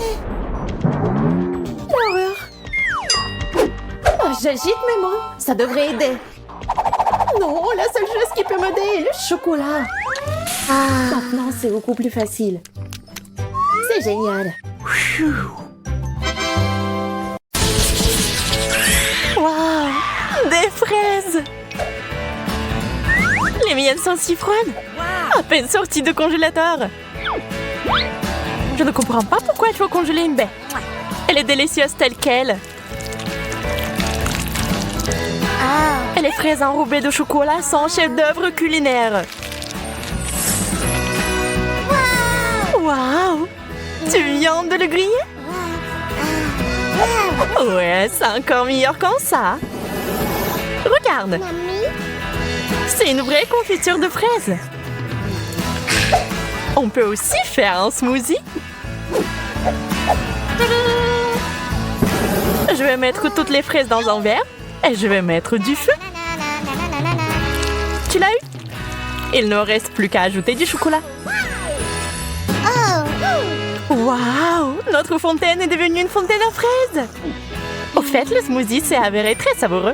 L'horreur. Oh, j'agite mes mains. Ça devrait aider. Non, la seule chose qui peut m'aider est le chocolat. Maintenant, c'est beaucoup plus facile. C'est génial. Waouh! Des fraises! Les miennes sont si froides. À peine sorties de congélateur. Je ne comprends pas pourquoi il faut congeler une baie. Elle est délicieuse telle qu'elle. Et les fraises enrobées de chocolat sont un chef-d'œuvre culinaire. Waouh! Tu viens de le griller? Ouais, c'est encore meilleur qu'en ça. Regarde. C'est une vraie confiture de fraises. On peut aussi faire un smoothie. Je vais mettre toutes les fraises dans un verre et je vais mettre du feu. Tu l'as eu? Il ne reste plus qu'à ajouter du chocolat. Waouh! Notre fontaine est devenue une fontaine à fraises. Au fait, le smoothie s'est avéré très savoureux.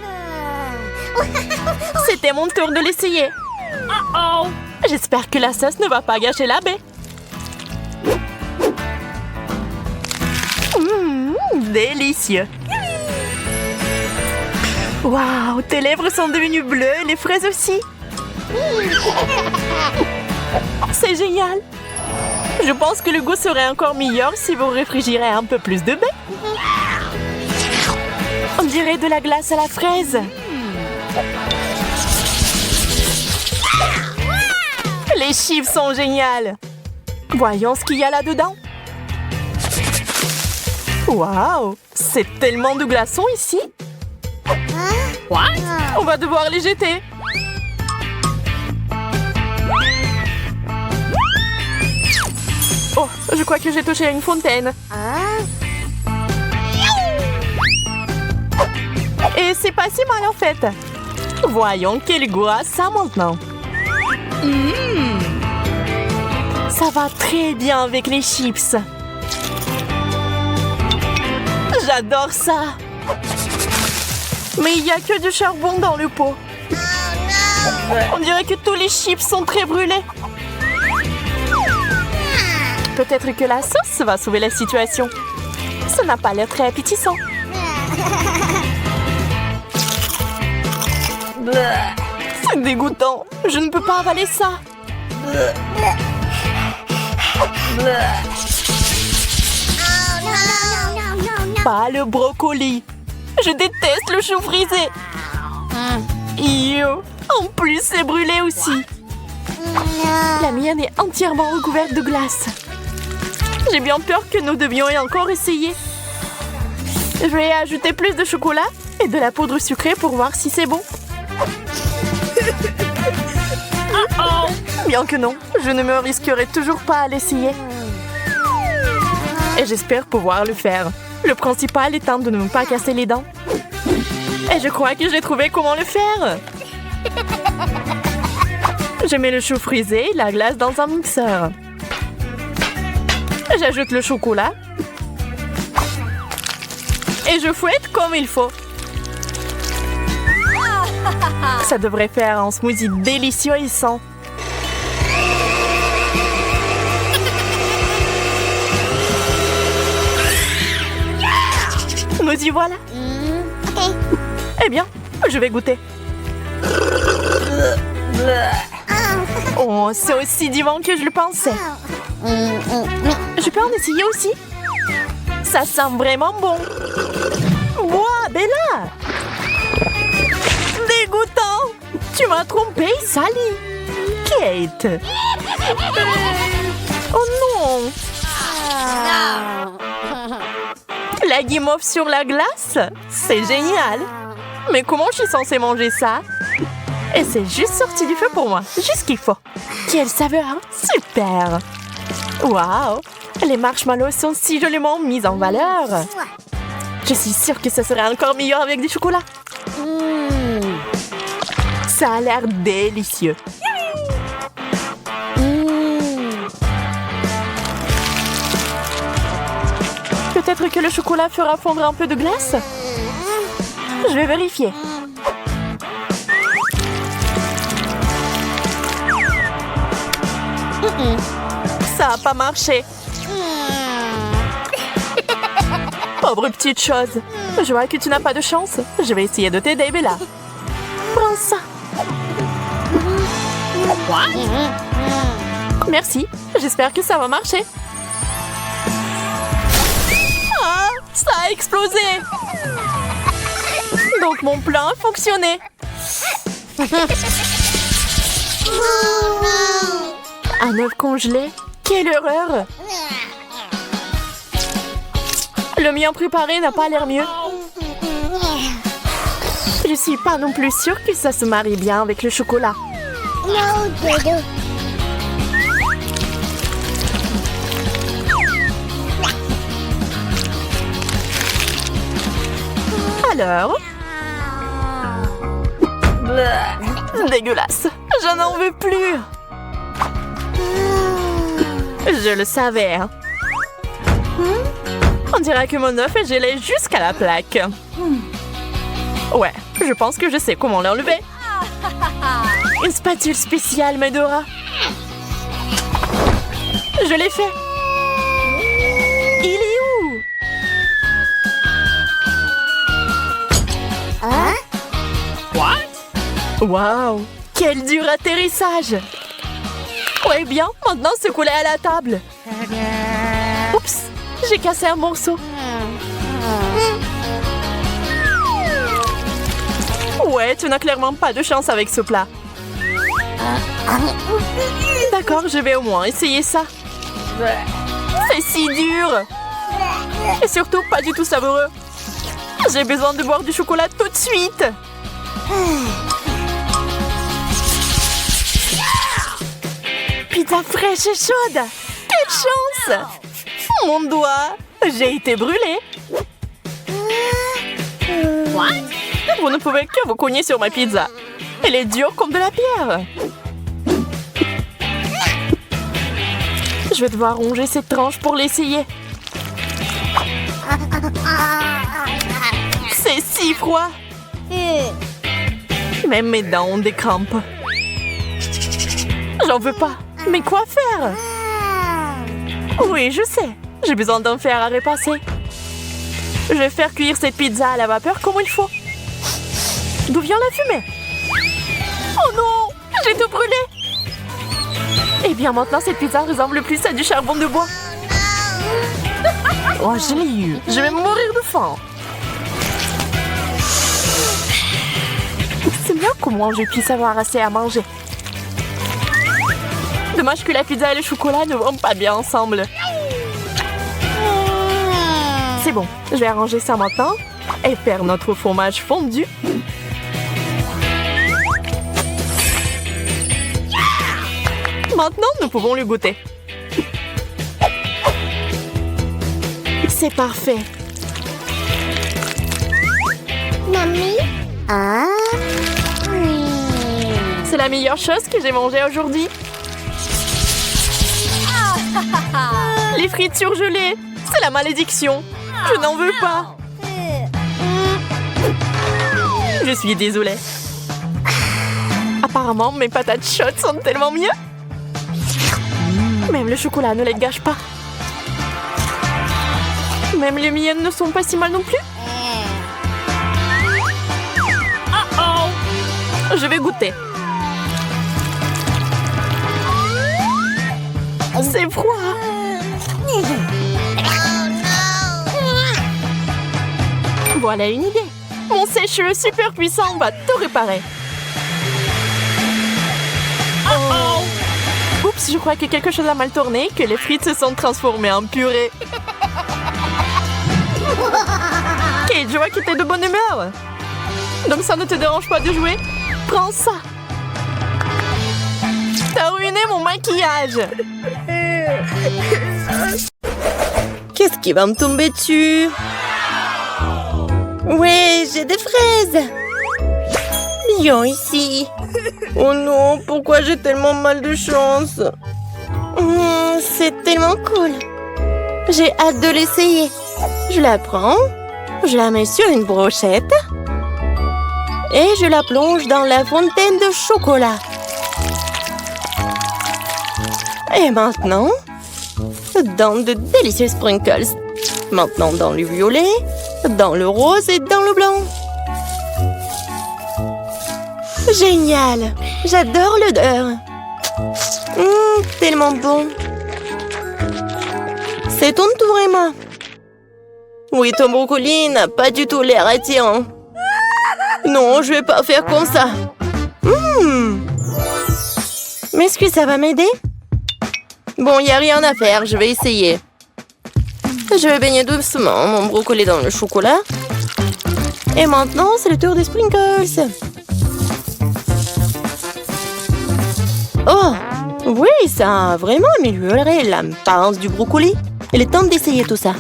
C'était mon tour de l'essayer. J'espère que la sauce ne va pas gâcher la baie. Délicieux. Waouh, tes lèvres sont devenues bleues et les fraises aussi. C'est génial. Je pense que le goût serait encore meilleur si vous réfrigérez un peu plus de baie. On dirait de la glace à la fraise. Les chips sont géniales. Voyons ce qu'il y a là-dedans. Waouh, c'est tellement de glaçons ici. On va devoir les jeter. Oh, je crois que j'ai touché à une fontaine. Et c'est pas si mal en fait. Voyons quel goût a ça maintenant. Ça va très bien avec les chips. J'adore ça. Mais il n'y a que du charbon dans le pot. On dirait que tous les chips sont très brûlés. Peut-être que la sauce va sauver la situation. Ça n'a pas l'air très appétissant. C'est dégoûtant. Je ne peux pas avaler ça. Pas le brocoli. Je déteste le chou frisé. Yo. En plus, c'est brûlé aussi. La mienne est entièrement recouverte de glace. J'ai bien peur que nous devions encore essayer. Je vais ajouter plus de chocolat et de la poudre sucrée pour voir si c'est bon. Bien que non, je ne me risquerai toujours pas à l'essayer. Et j'espère pouvoir le faire. Le principal étant de ne pas casser les dents. Et je crois que j'ai trouvé comment le faire. Je mets le chou frisé et la glace dans un mixeur. J'ajoute le chocolat. Et je fouette comme il faut. Ça devrait faire un smoothie délicieux et sain. Nous y voilà. Eh bien, je vais goûter. Oh, c'est aussi divin que je le pensais. Je peux en essayer aussi? Ça sent vraiment bon. Wow, Bella! Dégoûtant! Tu m'as trompé, Sally! Kate! Oh non! La guimauve sur la glace? C'est génial! Mais comment je suis censée manger ça? Et c'est juste sorti du feu pour moi, juste ce qu'il faut. Quelle saveur, hein? Super! Waouh! Les marshmallows sont si joliment mis en valeur. Je suis sûre que ça serait encore meilleur avec du chocolat. Ça a l'air délicieux. que le chocolat fera fondre un peu de glace? Je vais vérifier. Ça n'a pas marché. Pauvre petite chose. Je vois que tu n'as pas de chance. Je vais essayer de t'aider, Bella. Prends ça. Merci. J'espère que ça va marcher. Ah, ça a explosé. Donc mon plan a fonctionné. Un œuf congelé? Quelle horreur! Le mien préparé n'a pas l'air mieux. Je suis pas non plus sûre que ça se marie bien avec le chocolat. Alors? Dégueulasse. Je n'en veux plus. Je le savais. Hein. On dirait que mon œuf est gelé jusqu'à la plaque. Ouais, je pense que je sais comment l'enlever. Une spatule spéciale m'aidera. Je l'ai fait. Il est où? Waouh! Quel dur atterrissage! Ouais, bien, maintenant se coller à la table. Oups! J'ai cassé un morceau. Ouais, tu n'as clairement pas de chance avec ce plat. D'accord, je vais au moins essayer ça. C'est si dur! Et surtout pas du tout savoureux. J'ai besoin de boire du chocolat tout de suite. Pizza fraîche et chaude! Quelle chance! Mon doigt! J'ai été brûlée! Vous ne pouvez que vous cogner sur ma pizza. Elle est dure comme de la pierre. Je vais devoir ronger cette tranche pour l'essayer. C'est si froid! Même mes dents ont des crampes. J'en veux pas. Mais quoi faire? Oui, je sais. J'ai besoin d'un fer à repasser. Je vais faire cuire cette pizza à la vapeur comme il faut. D'où vient la fumée? Oh non! J'ai tout brûlé! Eh bien, maintenant, cette pizza ressemble plus à du charbon de bois. Oh, je l'ai eu. Je vais mourir de faim. C'est bien comment je puisse avoir assez à manger. Dommage que la pizza et le chocolat ne vont pas bien ensemble. C'est bon, je vais arranger ça maintenant et faire notre fromage fondu. Maintenant, nous pouvons le goûter. C'est parfait. Mamie? Ah? Oui. C'est la meilleure chose que j'ai mangée aujourd'hui. Les frites surgelées, c'est la malédiction. Je n'en veux pas. Je suis désolée. Apparemment, mes patates chaudes sont tellement mieux. Même le chocolat ne les gâche pas. Même les miennes ne sont pas si mal non plus. Je vais goûter. C'est froid. Voilà une idée. Mon sèche-cheveux super puissant va tout réparer. Oups, je crois que quelque chose a mal tourné et que les frites se sont transformées en purée. Kate, je vois que t'es de bonne humeur. Donc ça ne te dérange pas de jouer? Prends ça. T'as ruiné mon maquillage. Qu'est-ce qui va me tomber dessus? Ouais, j'ai des fraises. Viens ici. Oh non, pourquoi j'ai tellement mal de chance? C'est tellement cool. J'ai hâte de l'essayer. Je la prends, je la mets sur une brochette et je la plonge dans la fontaine de chocolat. Et maintenant, dans de délicieux sprinkles. Maintenant dans le violet, dans le rose et dans le blanc. Génial! J'adore l'odeur. Tellement bon. C'est ton tour, Emma. Oui, ton brocoli n'a pas du tout l'air attirant. Non, je vais pas faire comme ça. Mais est-ce que ça va m'aider? Bon, il n'y a rien à faire, je vais essayer. Je vais baigner doucement mon brocoli dans le chocolat. Et maintenant, c'est le tour des sprinkles. Oh, oui, ça a vraiment amélioré l'apparence du brocoli. Il est temps d'essayer tout ça.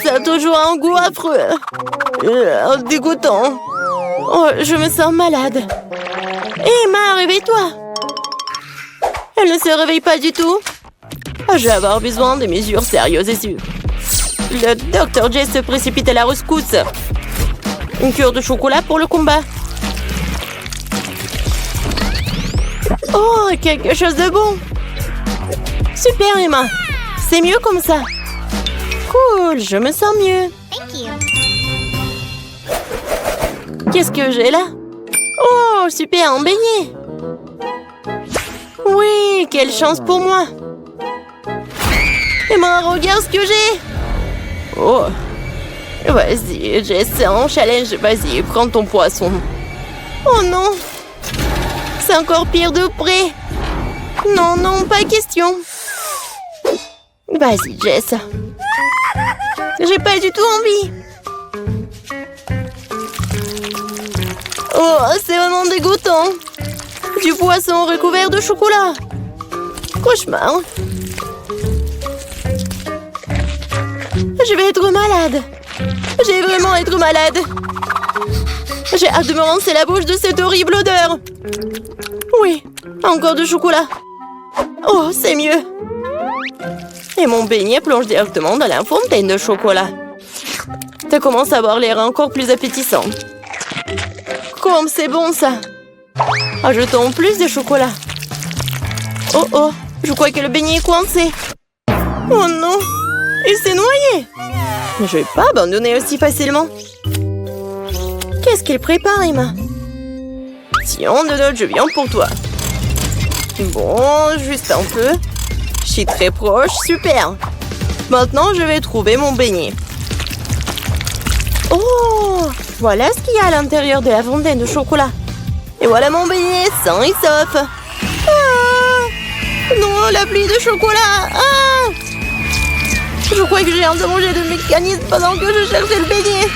Ça a toujours un goût affreux. Dégoûtant. Oh, je me sens malade. Emma, réveille-toi. Elle ne se réveille pas du tout. Je vais avoir besoin de mesures sérieuses et sûres. Le Dr. Jess se précipite à la rescousse. Une cure de chocolat pour le combat. Oh, quelque chose de bon. Super, Emma. C'est mieux comme ça. Cool, je me sens mieux. Thank you. Qu'est-ce que j'ai là? Oh, super, un beignet. Oui, quelle chance pour moi. Emma, regarde ce que j'ai. Oh. Vas-y, Jess, c'est un challenge. Vas-y, prends ton poisson. Oh non. C'est encore pire de près. Non, non, pas question. Vas-y, Jess. J'ai pas du tout envie. Oh, c'est vraiment dégoûtant. Du poisson recouvert de chocolat. Cauchemar. Je vais être malade. Je vais vraiment être malade. J'ai hâte de me rincer la bouche de cette horrible odeur. Oui, encore de chocolat. Oh, c'est mieux. Et mon beignet plonge directement dans la fontaine de chocolat. Ça commence à avoir l'air encore plus appétissant. Comme c'est bon, ça. Ajoutons plus de chocolat. Oh, oh, je crois que le beignet est coincé. Oh non, il s'est noyé. Mais je vais pas abandonner aussi facilement. Qu'est-ce qu'il prépare, Emma? Tiens, Donald, je viens pour toi. Bon, juste un peu. Je suis très proche, super. Maintenant, je vais trouver mon beignet. Oh, voilà ce qu'il y a à l'intérieur de la fontaine de chocolat. Et voilà mon beignet, sain et sauf. Ah, non, la pluie de chocolat. Ah, je crois que j'ai endommagé le mécanisme pendant que je cherchais le beignet.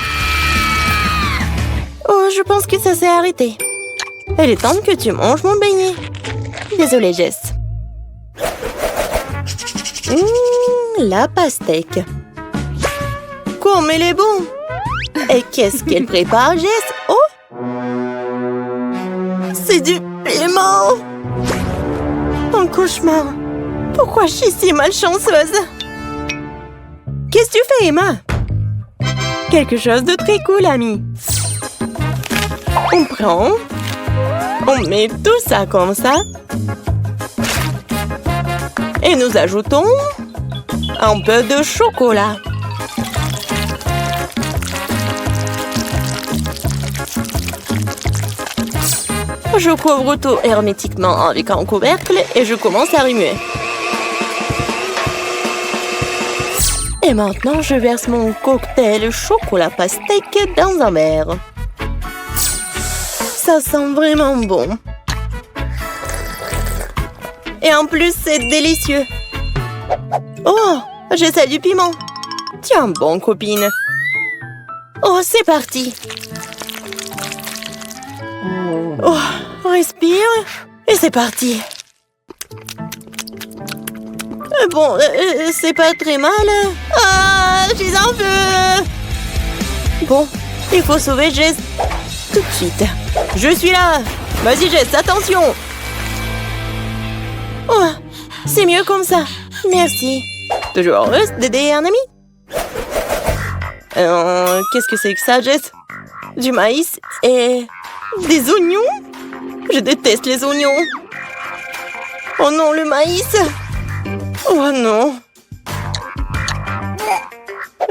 Oh, je pense que ça s'est arrêté. Il est temps que tu manges mon beignet. Désolée, Jess. La pastèque. Comme elle est bon. Et qu'est-ce qu'elle prépare, Jess? Oh, c'est du piment. Un cauchemar. Pourquoi je suis si malchanceuse? Qu'est-ce que tu fais, Emma? Quelque chose de très cool, ami. On prend. On met tout ça comme ça. Et nous ajoutons un peu de chocolat. Je couvre tout hermétiquement avec un couvercle et je commence à remuer. Et maintenant, je verse mon cocktail chocolat pastèque dans un verre. Ça sent vraiment bon. Et en plus, c'est délicieux. Oh, j'essaie du piment. Tiens bon, copine. Oh, c'est parti. Oh, respire. Et c'est parti. Bon, c'est pas très mal. Ah, je suis en feu. Bon, il faut sauver Jess tout de suite. Je suis là. Vas-y, Jess, attention. Oh, c'est mieux comme ça. Merci. Toujours heureuse d'aider un ami. Qu'est-ce que c'est que ça, Jess? Du maïs et des oignons? Je déteste les oignons. Oh non, le maïs! Oh non!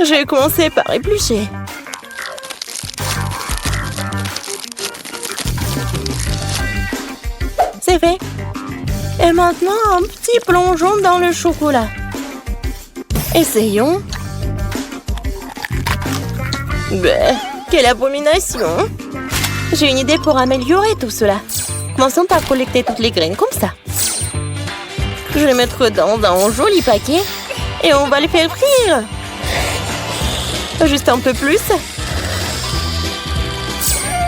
Je vais commencer par éplucher. C'est fait. Et maintenant, un petit plongeon dans le chocolat. Essayons. Bah, quelle abomination! J'ai une idée pour améliorer tout cela. Commençons par collecter toutes les graines comme ça. Je vais les mettre dans un joli paquet et on va les faire frire. Juste un peu plus.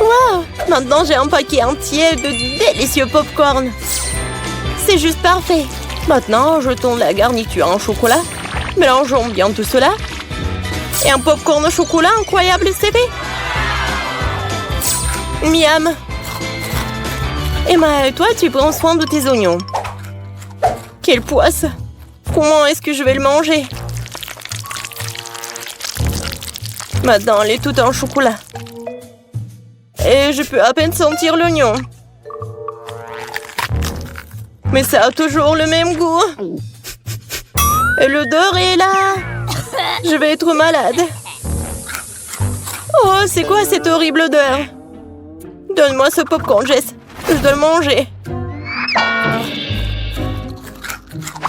Wow! Maintenant, j'ai un paquet entier de délicieux pop-corn. C'est juste parfait. Maintenant, jetons la garniture en chocolat. Mélangeons bien tout cela. Et un pop-corn au chocolat incroyable, c'est fait. Miam! Emma, toi, tu prends soin de tes oignons. Quelle poisse! Comment est-ce que je vais le manger? Maintenant, elle est toute en chocolat. Et je peux à peine sentir l'oignon. Mais ça a toujours le même goût. Et l'odeur est là. Je vais être malade. Oh, c'est quoi cette horrible odeur? Donne-moi ce popcorn, Jess. Je dois le manger.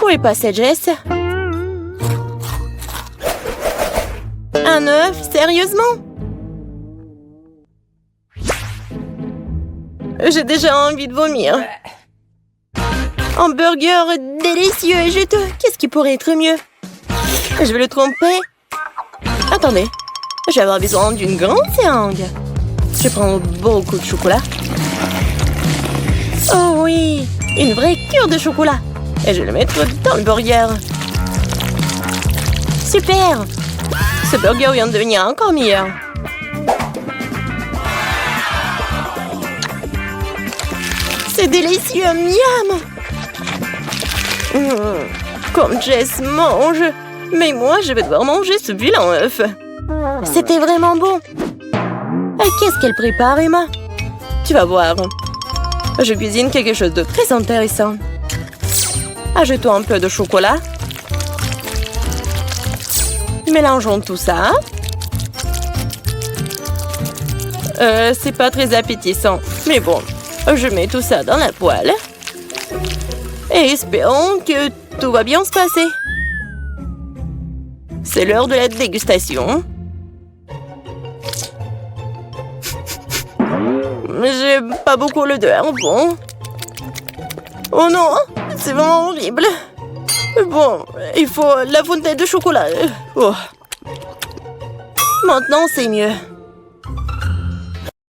Où est passé Jess? Un œuf? Sérieusement? J'ai déjà envie de vomir. Un burger délicieux et juteux. Qu'est-ce qui pourrait être mieux? Je vais le tromper. Attendez. Je vais avoir besoin d'une grande seringue. Je prends beaucoup de chocolat. Oh oui, une vraie cure de chocolat. Et je vais le mettre dans le burger. Super! Ce burger vient de devenir encore meilleur. C'est délicieux, miam! Comme Jess mange. Mais moi, je vais devoir manger ce vilain œuf. C'était vraiment bon. Qu'est-ce qu'elle prépare, Emma? Tu vas voir. Je cuisine quelque chose de très intéressant. Ajoutons un peu de chocolat. Mélangeons tout ça. C'est pas très appétissant. Mais bon, je mets tout ça dans la poêle. Et espérons que tout va bien se passer. C'est l'heure de la dégustation. J'aime pas beaucoup l'odeur, bon. Oh non, c'est vraiment horrible. Bon, il faut la fontaine de chocolat. Oh. Maintenant, c'est mieux.